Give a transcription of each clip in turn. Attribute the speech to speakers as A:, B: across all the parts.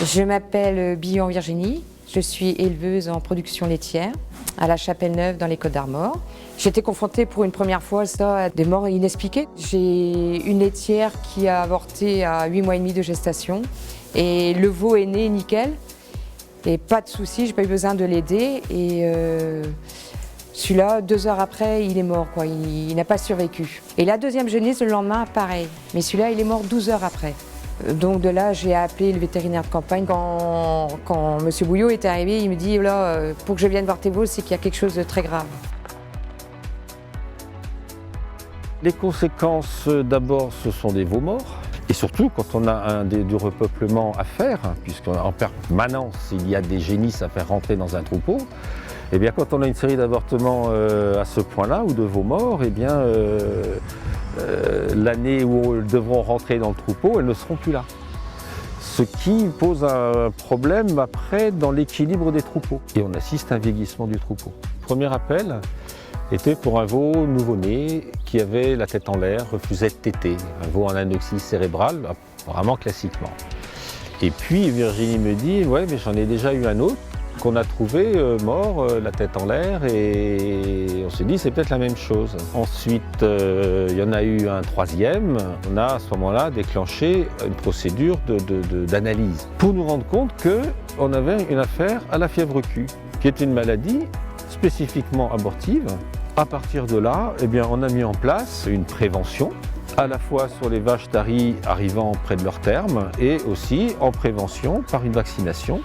A: Je m'appelle Billon Virginie, je suis éleveuse en production laitière à la Chapelle-Neuve dans les Côtes-d'Armor. J'ai été confrontée pour une première fois à des morts inexpliquées. J'ai une laitière qui a avorté à 8 mois et demi de gestation et le veau est né nickel et pas de souci, j'ai pas eu besoin de l'aider et celui-là, 2 heures après, il est mort, quoi. Il n'a pas survécu. Et la deuxième génisse, le lendemain, pareil. Mais celui-là, il est mort 12 heures après. Donc de là, j'ai appelé le vétérinaire de campagne. Quand M. Bouillot est arrivé, il me dit là, pour que je vienne voir tes veaux, c'est qu'il y a quelque chose de très grave.
B: Les conséquences, d'abord, ce sont des veaux morts. Et surtout, quand on a du repeuplement à faire, puisqu'en permanence, il y a des génisses à faire rentrer dans un troupeau, eh bien, quand on a une série d'avortements à ce point-là, ou de veaux morts, eh bien, l'année où elles devront rentrer dans le troupeau, elles ne seront plus là. Ce qui pose un problème après dans l'équilibre des troupeaux. Et on assiste à un vieillissement du troupeau. Le premier appel était pour un veau nouveau-né qui avait la tête en l'air, refusait de téter. Un veau en anoxie cérébrale, vraiment classiquement. Et puis Virginie me dit, ouais, mais j'en ai déjà eu un autre qu'on a trouvé mort, la tête en l'air, et on s'est dit c'est peut-être la même chose. Ensuite, il y en a eu un troisième. On a à ce moment-là déclenché une procédure d'analyse pour nous rendre compte qu'on avait une affaire à la fièvre Q, qui est une maladie spécifiquement abortive. À partir de là, eh bien, on a mis en place une prévention, à la fois sur les vaches taries arrivant près de leur terme, et aussi en prévention par une vaccination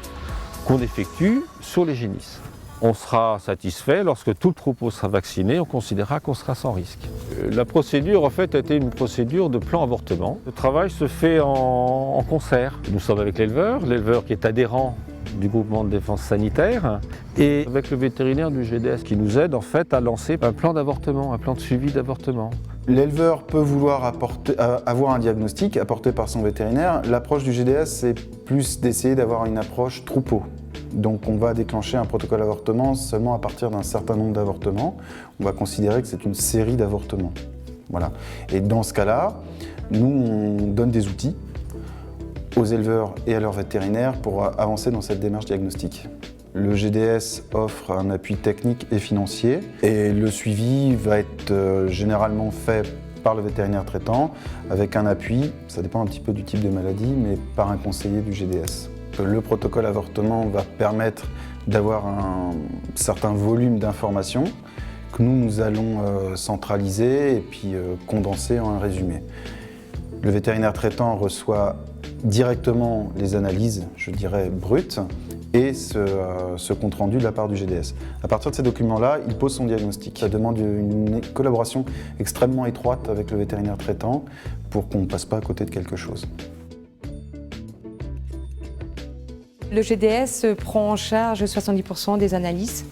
B: qu'on effectue sur les génisses. On sera satisfait lorsque tout le troupeau sera vacciné, on considérera qu'on sera sans risque. La procédure en fait a été une procédure de plan avortement. Le travail se fait en concert. Nous sommes avec l'éleveur qui est adhérent du groupement de défense sanitaire et avec le vétérinaire du GDS qui nous aide en fait à lancer un plan d'avortement, un plan de suivi d'avortement.
C: L'éleveur peut vouloir avoir un diagnostic apporté par son vétérinaire. L'approche du GDS, c'est plus d'essayer d'avoir une approche troupeau. Donc on va déclencher un protocole d'avortement seulement à partir d'un certain nombre d'avortements. On va considérer que c'est une série d'avortements. Voilà. Et dans ce cas-là, nous, on donne des outils aux éleveurs et à leurs vétérinaires pour avancer dans cette démarche diagnostique. Le GDS offre un appui technique et financier et le suivi va être généralement fait par le vétérinaire traitant avec un appui, ça dépend un petit peu du type de maladie, mais par un conseiller du GDS. Le protocole avortement va permettre d'avoir un certain volume d'informations que nous allons centraliser et puis condenser en un résumé. Le vétérinaire traitant reçoit directement les analyses, je dirais, brutes, et ce compte-rendu de la part du GDS. À partir de ces documents-là, il pose son diagnostic. Ça demande une collaboration extrêmement étroite avec le vétérinaire traitant pour qu'on ne passe pas à côté de quelque chose.
A: Le GDS prend en charge 70% des analyses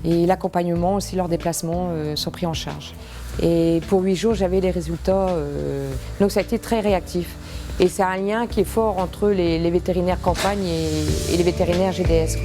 A: et l'accompagnement aussi, leurs déplacements sont pris en charge. Et pour 8 jours, j'avais les résultats, donc ça a été très réactif. Et c'est un lien qui est fort entre les vétérinaires campagne et les vétérinaires GDS.